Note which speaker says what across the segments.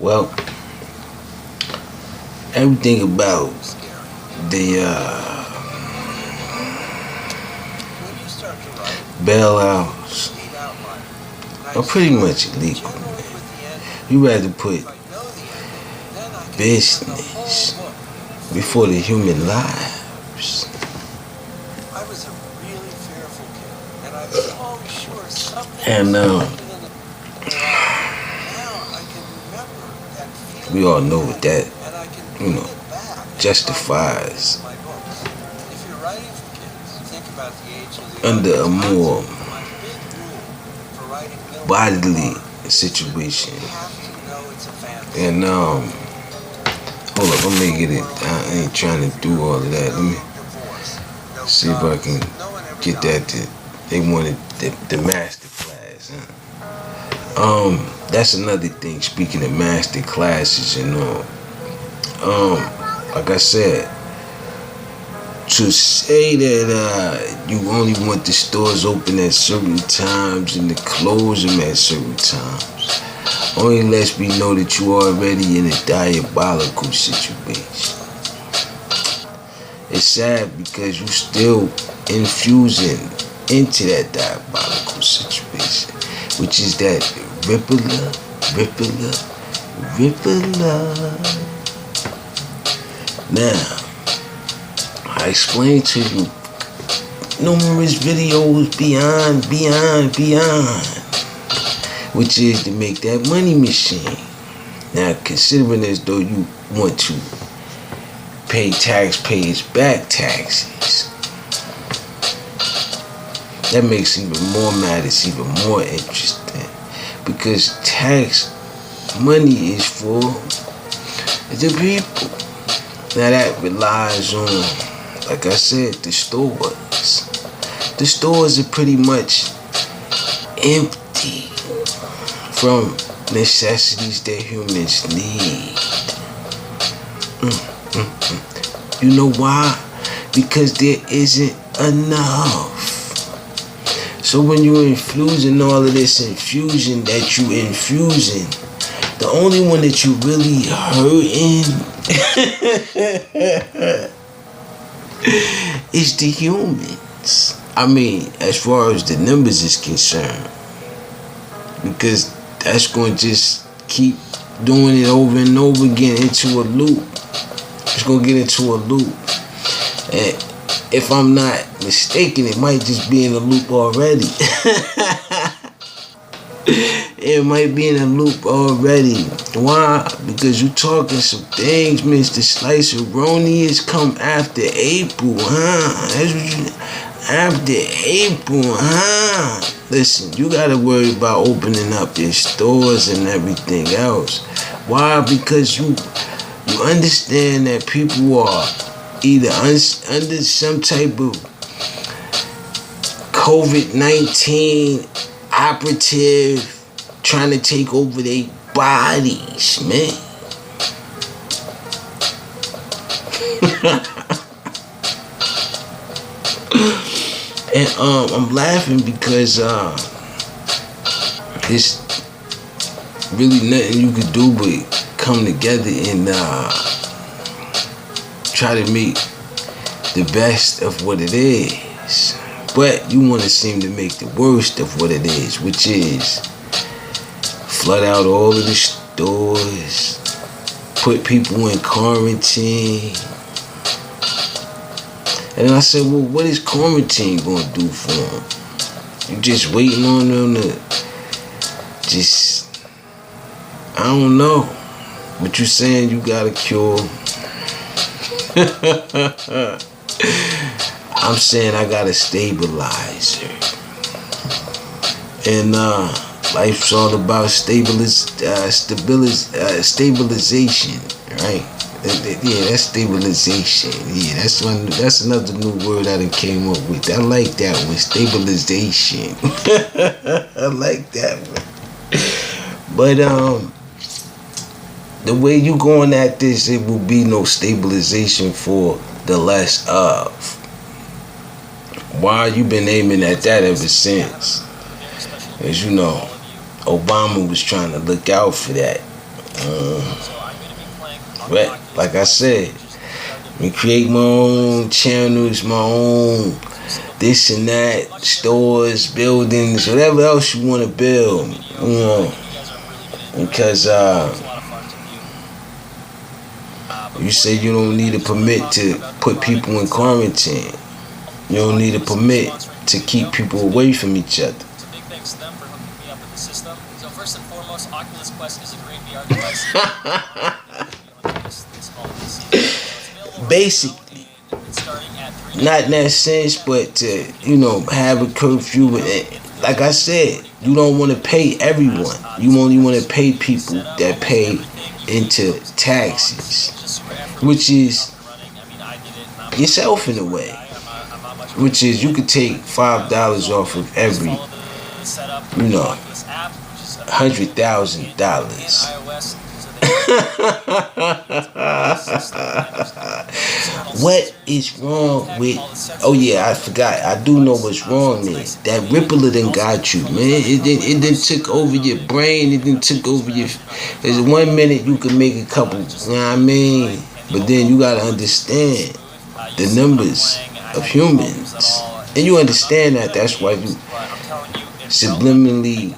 Speaker 1: Well, everything about the bailouts are pretty much illegal. You rather put business before the human lives. And we all know what that, justifies under a more bodily situation. And hold up, let me get it. I ain't trying to do all of that. Let me see if I can get that. They wanted the master class. That's another thing. Speaking of master classes and all, like I said, to say that you only want the stores open at certain times and to close them at certain times only lets me know that you already in a diabolical situation. It's sad because you still infusing into that diabolical situation, which is that Ripper. Now, I explained to you numerous videos beyond, which is to make that money machine. Now, considering as though you want to pay taxpayers back taxes, that makes even more matters even more interesting, because tax money is for the people. Now that relies on, like I said, the stores. The stores are pretty much empty from necessities that humans need. You know why? Because there isn't enough. So when you're infusing all of this infusion that you infusing, the only one that you really hurting is the humans. I mean, as far as the numbers is concerned, because that's going to just keep doing it over and over again into a loop. It's going to get into a loop. And if I'm not mistaken, it might just be in a loop already. It might be in a loop already. Why? Because you talking some things, Mr. Slicer-Roni come after April, huh? That's what you... After April, huh? Listen, you gotta worry about opening up your stores and everything else. Why? Because you understand that people are either under some type of COVID-19 operative trying to take over their bodies, man. And I'm laughing because it's really nothing you could do but come together and try to make the best of what it is. But you want to seem to make the worst of what it is, which is flood out all of the stores, put people in quarantine. And I said, well, what is quarantine going to do for them? You just waiting on them to just, I don't know. But you saying you got a cure. I'm saying I got a stabilizer. And life's all about stabilization, right? Yeah, that's stabilization. Yeah, that's another new word I done came up with. I like that one, stabilization. I like that one. But the way you going at this, it will be no stabilization for the less of. Why you been aiming at that ever since? As you know, Obama was trying to look out for that. But like I said, we create my own channels, my own this and that, stores, buildings, whatever else you want to build, because you say you don't need a permit to put people in quarantine. You don't need a permit to keep people away from each other. Basically, not in that sense, but to, have a curfew. Like I said, you don't want to pay everyone. You only want to pay people that pay into taxes, which is yourself in a way. Which is, you could take $5 off of every, $100,000. What is wrong with? Oh yeah, I forgot. I do know what's wrong, man. That Rippler done got you, man. It done took over your brain. It done took over your. There's 1 minute you can make a couple. You know what I mean? But then you gotta understand the numbers of humans, and you understand that. That's why you subliminally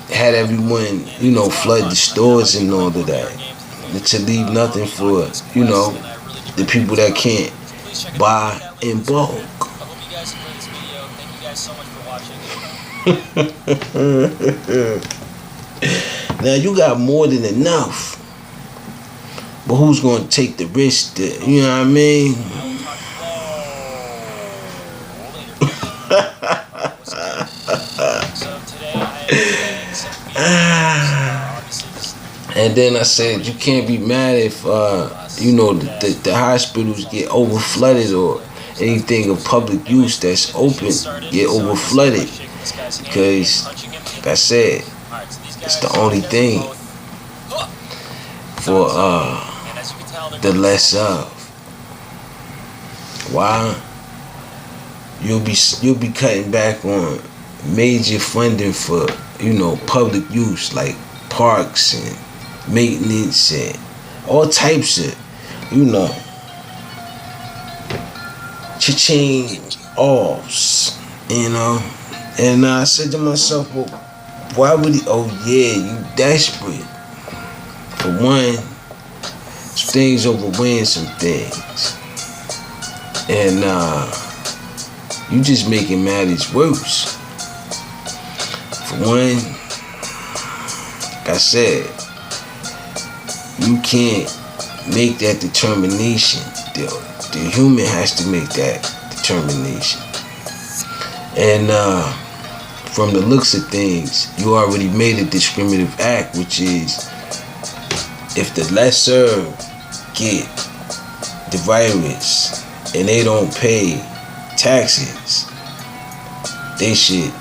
Speaker 1: had everyone, flood the stores and all of that, to leave nothing for, the people that can't buy in bulk. Now you got more than enough, but who's gonna take the risk? You know what I mean? And then I said, you can't be mad if the hospitals get over flooded, or anything of public use that's open get over flooded, because like I said, it's the only thing for the less of. Why? You'll be cutting back on major funding for public use, like parks and maintenance and all types of cha-ching offs, and I said to myself, well, why would he? Oh yeah, you desperate for one. Some things overweighing some things, and you just making matters worse. For one, like I said, you can't make that determination. The human has to make that determination. And from the looks of things, you already made a discriminative act, which is, if the lesser get the virus and they don't pay taxes, they should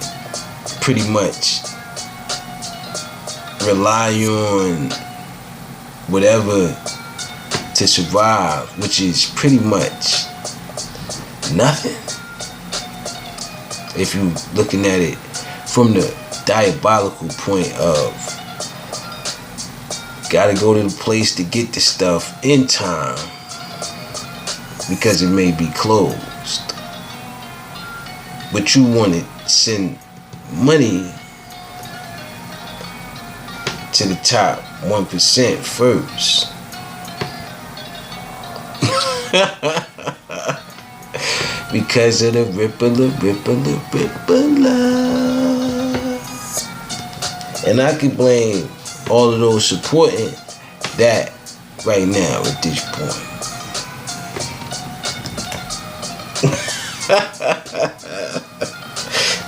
Speaker 1: pretty much rely on whatever to survive, which is pretty much nothing. If you looking at it from the diabolical point of, gotta go to the place to get the stuff in time because it may be closed, but you want to send money to the top 1% first. Because of the Rippler. And I can blame all of those supporting that right now at this point.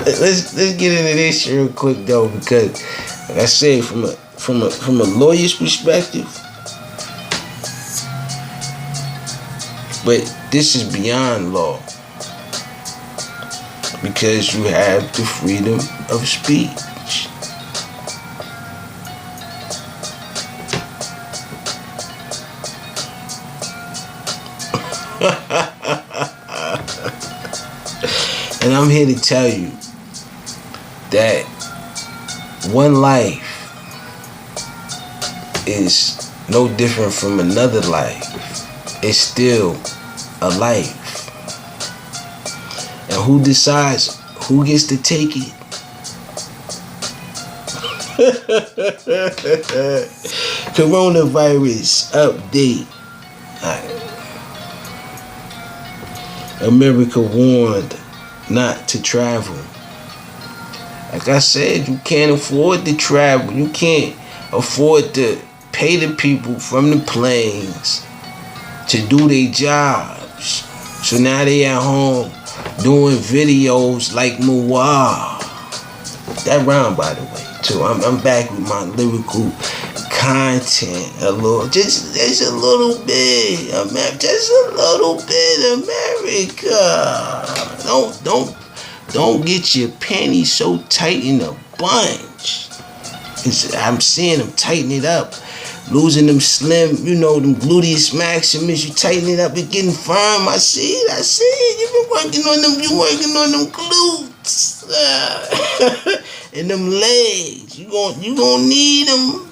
Speaker 1: Let's get into this real quick though, because like I said, from a lawyer's perspective, but this is beyond law, because you have the freedom of speech. And I'm here to tell you that one life is no different from another life. It's still a life. And who decides who gets to take it? Coronavirus update. America warned not to travel. Like I said, you can't afford to travel. You can't afford to pay the people from the planes to do their jobs. So now they at home doing videos like Muah. That rhyme, by the way, too. I'm back with my lyrical content a little, just a little bit, just a little bit, America. Don't get your panties so tight in a bunch. I'm seeing them tighten it up, losing them slim, them gluteus maximus. You tighten it up, it's getting firm. I see it. You've been working on them glutes and them legs. You gonna need them.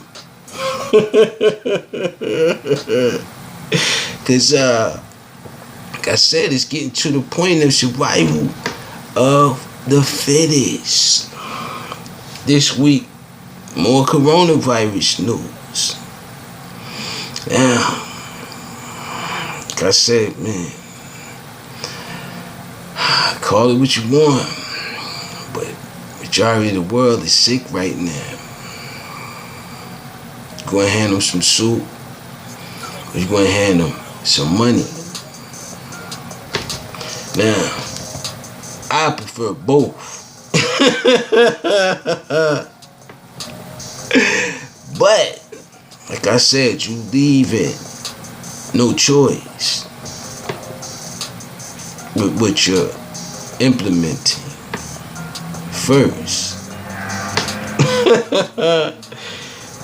Speaker 1: Cause like I said, it's getting to the point of survival of the fittest. This week, more coronavirus news. Now, like I said, man, call it what you want, but majority of the world is sick right now. Go and hand them some soup, or you go and hand them some money. Now, I prefer both. But, like I said, you leave it no choice with what you're implementing first.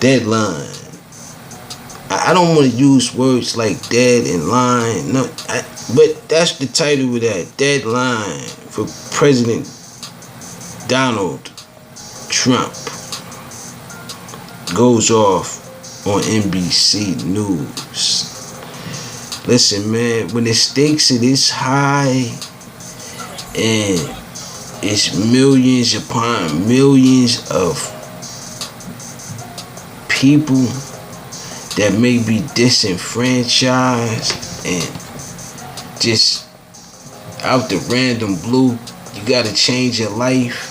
Speaker 1: Deadline. I don't want to use words like dead and line. No, but that's the title of that. Deadline for President Donald Trump goes off on NBC News. Listen, man, when the stakes are this high and it's millions upon millions of people that may be disenfranchised and just out the random blue, you gotta change your life.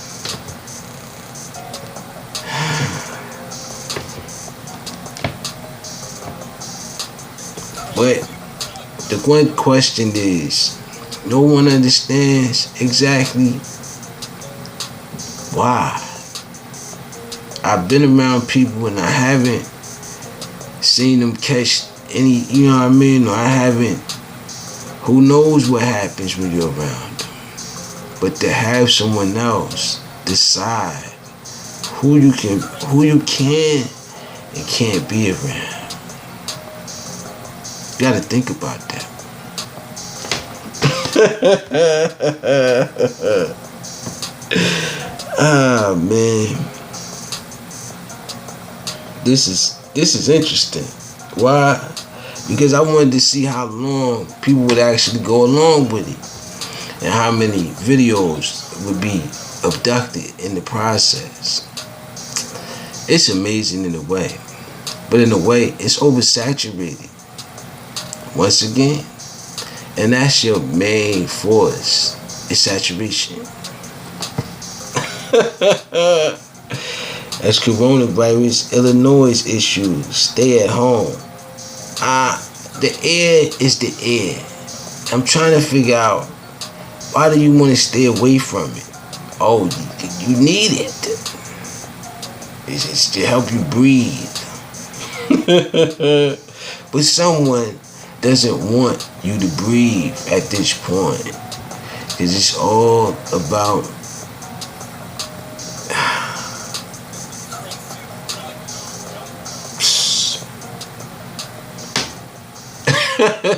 Speaker 1: But the one question is, no one understands exactly why. I've been around people and I haven't seen them catch any, or I haven't, who knows what happens when you're around them. But to have someone else decide who you can and can't be around. You gotta think about that. Ah, man. This is interesting. Why? Because I wanted to see how long people would actually go along with it and how many videos would be abducted in the process. It's amazing in a way, but in a way, it's oversaturated. Once again, and that's your main force, is saturation. As coronavirus, Illinois issues, stay at home. The air is the air. I'm trying to figure out, why do you want to stay away from it? Oh, you need it. It's to help you breathe. But someone doesn't want you to breathe at this point. Because it's all about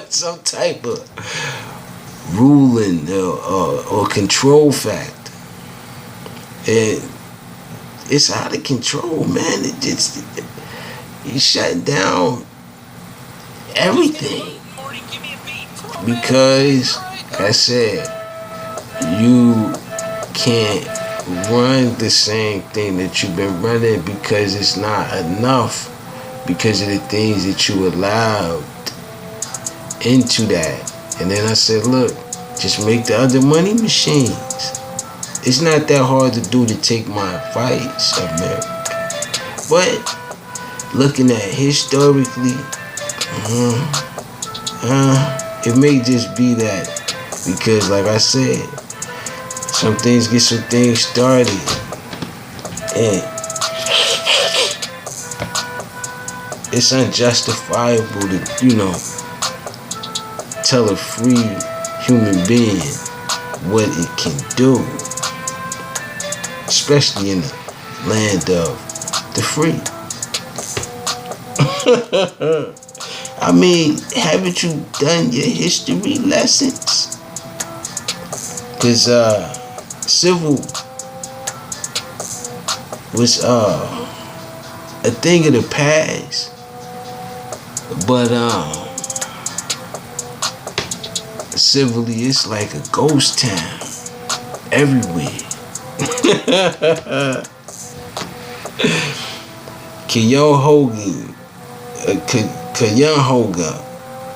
Speaker 1: some type of ruling or control factor. And it's out of control, man. He shut down everything because, like I said, you can't run the same thing that you've been running because it's not enough because of the things that you allowed into that. And then I said, look, just make the other money machines. It's not that hard to do to take my advice, America. But looking at historically, it may just be that because, like I said, some things get some things started, and it's unjustifiable to, tell a free human being what it can do, especially in the land of the free. I mean, haven't you done your history lessons? Because civil was a thing of the past, but civilly it's like a ghost town everywhere. Cuyahoga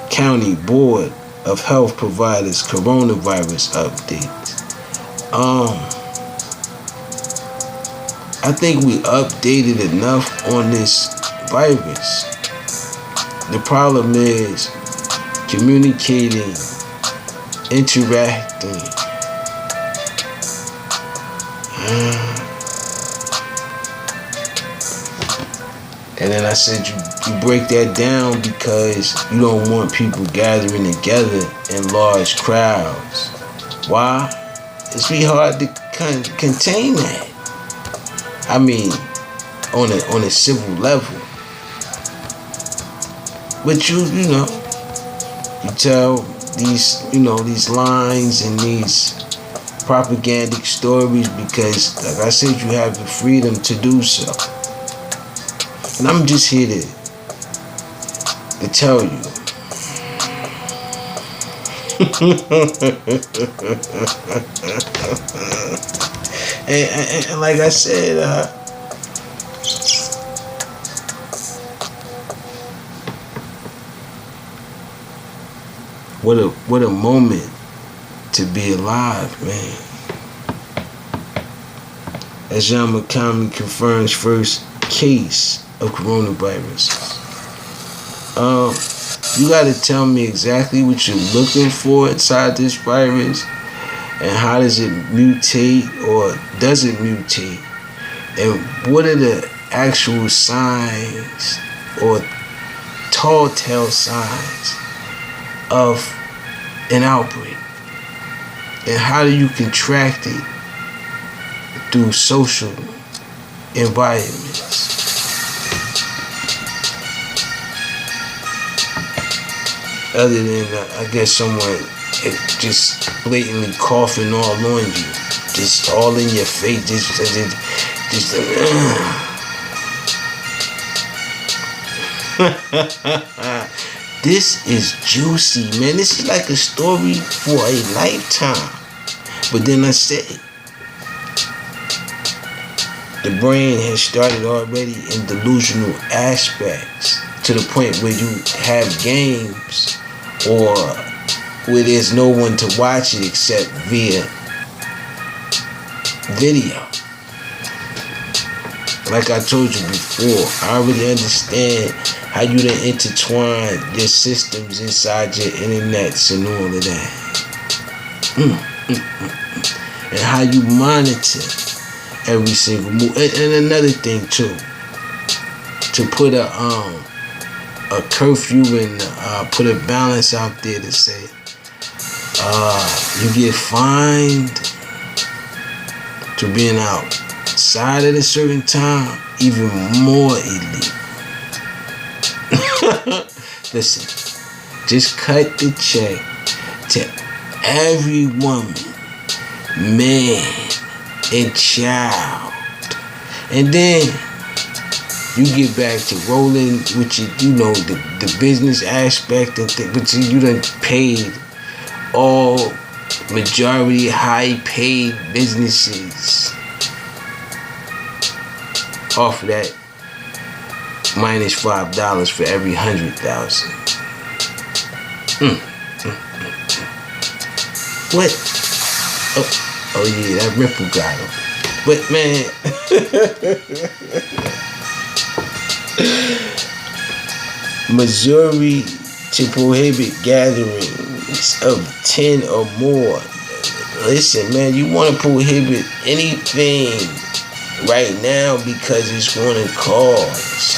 Speaker 1: County Board of Health Providers coronavirus updates. I think we updated enough on this virus. The problem is communicating, interacting. And then I said you break that down because you don't want people gathering together in large crowds. Why? It's be hard to contain that. I mean, on a civil level. But you tell these lines and these propagandic stories because, like I said, you have the freedom to do so. And I'm just here to tell you. and like I said, what a moment to be alive, man. As John McConnell confirms first case of coronavirus. You gotta tell me exactly what you're looking for inside this virus and how does it mutate or does it mutate, and what are the actual signs or tall tale signs of an outbreak, and how do you contract it through social environments. Other than, I guess, someone just blatantly coughing all on you, just all in your face, This is juicy, man. This is like a story for a lifetime. But then I said, the brain has started already in delusional aspects to the point where you have games or where there's no one to watch it except via video. Like I told you before, I already understand how you done intertwine your systems inside your internets and all of that. And how you monitor every single move. And another thing too, to put a curfew and put a balance out there to say you get fined to being outside at a certain time, even more illegal. Listen, just cut the check to every woman, man, and child, and then You get back to rolling with your, the business aspect and but you done paid all majority high paid businesses off of that minus $5 for every 100,000. What? Oh yeah, that Ripple got him. But man, Missouri to prohibit gatherings of 10 or more. Listen, man, you want to prohibit anything right now because it's going to cause.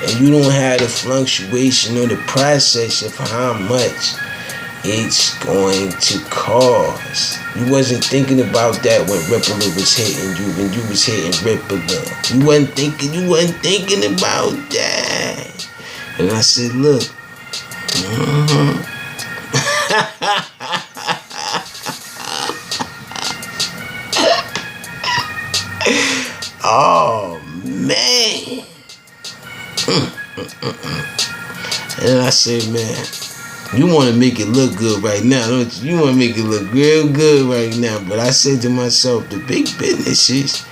Speaker 1: And you don't have the fluctuation or the process of how much it's going to cause. You wasn't thinking about that when Ripple was hitting you, when you was hitting Ripple. You wasn't thinking about that. And I said, look. Oh man. And I said, man, you want to make it look good right now, don't you? You want to make it look real good right now. But I said to myself, the big businesses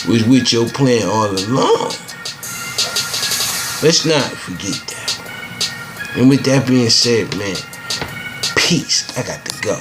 Speaker 1: was with your plan all along. Let's not forget that. And with that being said, man, peace. I got to go.